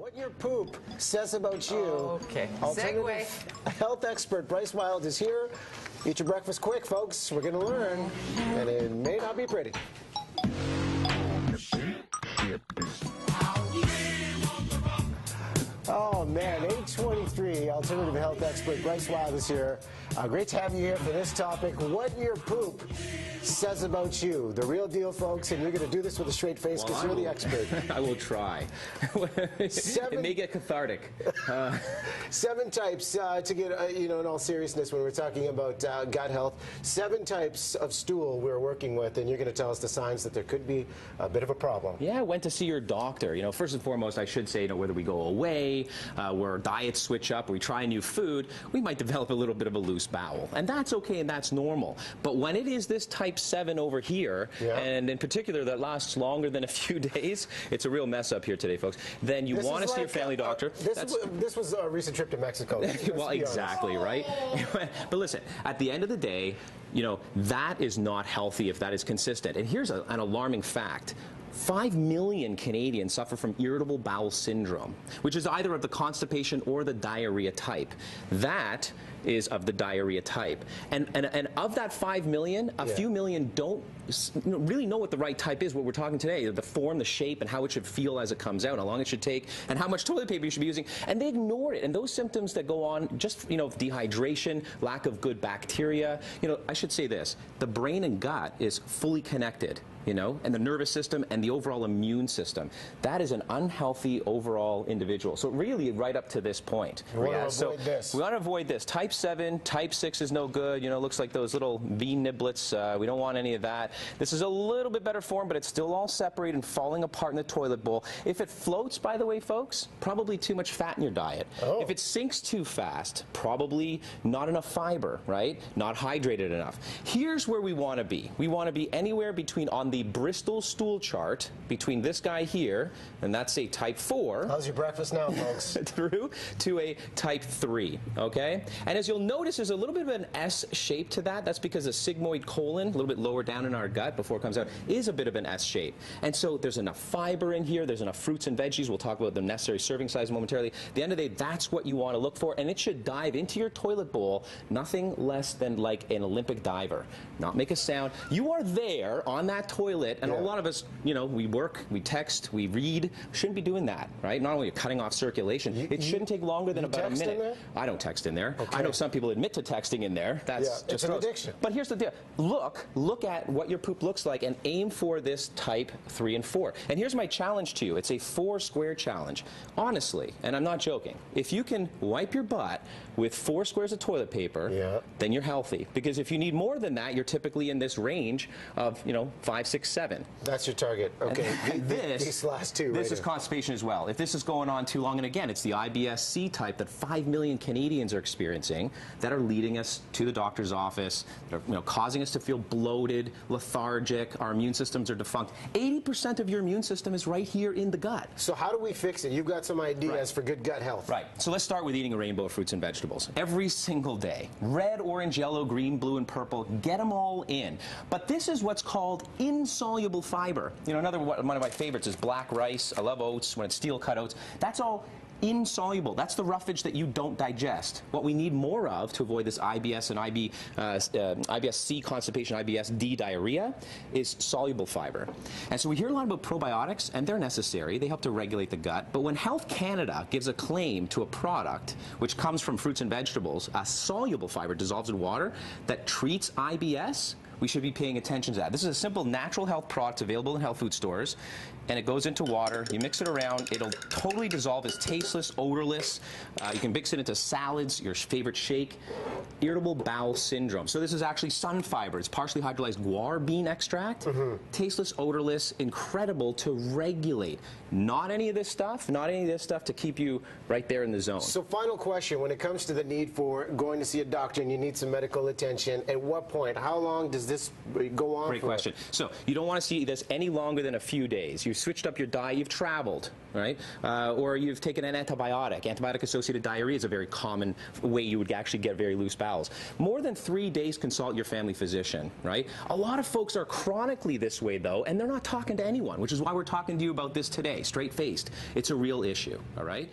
What your poop says about you. Okay. Alternative health expert Bryce Wylde is here. Eat your breakfast quick, folks. We're going to learn, and it may not be pretty. Oh, man, 8:23, alternative health expert Bryce Wylde is here. Great to have you here for this topic, what your poop says about you. The real deal, folks, and you're going to do this with a straight face because you're the expert. I will try. It may get cathartic. 7 types to get, in all seriousness, when we're talking about gut health, 7 types of stool we're working with, and you're going to tell us the signs that there could be a bit of a problem. Yeah, went to see your doctor. First and foremost, I should say, whether we go away, where diets switch up, we try new food, we might develop a little bit of a loose bowel. And that's okay and that's normal. But when it is this type 7 over here, and in particular that lasts longer than a few days, it's a real mess up here today, folks, then you want to see your family doctor. This was a recent trip to Mexico. Well, exactly, right? But listen, at the end of the day, that is not healthy if that is consistent. And here's an alarming fact. 5 million Canadians suffer from irritable bowel syndrome, which is either of the constipation or the diarrhea type. That is of the diarrhea type. And of that 5 million, a few million don't really know what the right type is, what we're talking today, the form, the shape, and how it should feel as it comes out, how long it should take, and how much toilet paper you should be using, and they ignore it. And those symptoms that go on, just, dehydration, lack of good bacteria, I should say this, the brain and gut is fully connected. And the nervous system and the overall immune system. That is an unhealthy overall individual. So really right up to this point. We want to avoid this. We want to avoid this. Type 7, type 6 is no good. Looks like those little V niblets. We don't want any of that. This is a little bit better form, but it's still all separated and falling apart in the toilet bowl. If it floats, by the way, folks, probably too much fat in your diet. Oh. If it sinks too fast, probably not enough fiber, right? Not hydrated enough. Here's where we want to be. We want to be anywhere between on the Bristol stool chart between this guy here, and that's a type 4. How's your breakfast now, folks? Through to a type 3, okay? And as you'll notice, there's a little bit of an S shape to that. That's because the sigmoid colon, a little bit lower down in our gut before it comes out, is a bit of an S shape. And so there's enough fiber in here, there's enough fruits and veggies. We'll talk about the necessary serving size momentarily. At the end of the day, that's what you want to look for, and it should dive into your toilet bowl nothing less than like an Olympic diver. Not make a sound. You are there on that toilet, and a lot of us, we work, we text, we read. Shouldn't be doing that, right? Not only you're cutting off circulation, it shouldn't take longer than about a minute. I don't text in there. Okay. I know some people admit to texting in there. That's just an addiction. But here's the deal. Look at what your poop looks like and aim for this type 3 and 4. And here's my challenge to you. It's a 4 square challenge. Honestly, and I'm not joking, if you can wipe your butt with 4 squares of toilet paper, then you're healthy. Because if you need more than that, you're typically in this range of, 5, 6, 7. That's your target. Okay. These last 2. This is constipation as well. If this is going on too long, and again, it's the IBS-C type that 5 million Canadians are experiencing that are leading us to the doctor's office, that are, causing us to feel bloated, lethargic, our immune systems are defunct. 80% of your immune system is right here in the gut. So how do we fix it? You've got some ideas for good gut health. Right. So let's start with eating a rainbow of fruits and vegetables. Every single day. Red, orange, yellow, green, blue, and purple. Get them all in. But this is what's called insoluble fiber. Another one of my favorites is black rice. I love oats when it's steel cut oats. That's all insoluble. That's the roughage that you don't digest. What we need more of to avoid this IBS and IBS-C constipation, IBS-D diarrhea is soluble fiber. And so we hear a lot about probiotics, and they're necessary. They help to regulate the gut. But when Health Canada gives a claim to a product which comes from fruits and vegetables, a soluble fiber dissolved in water that treats IBS, we should be paying attention to that. This is a simple natural health product available in health food stores, and it goes into water. You mix it around. It'll totally dissolve. It's tasteless, odorless. You can mix it into salads, your favorite shake. Irritable bowel syndrome. So this is actually Sunfiber. It's partially hydrolyzed guar bean extract. Tasteless, odorless, incredible to regulate. Not any of this stuff to keep you right there in the zone. So final question, when it comes to the need for going to see a doctor and you need some medical attention, at what point, how long does this go on? Great question. So you don't want to see this any longer than a few days. You switched up your diet, you've traveled, right? Or you've taken an antibiotic. Antibiotic-associated diarrhea is a very common way you would actually get very loose bowels. More than 3 days, consult your family physician, right? A lot of folks are chronically this way, though, and they're not talking to anyone, which is why we're talking to you about this today, straight-faced. It's a real issue, all right?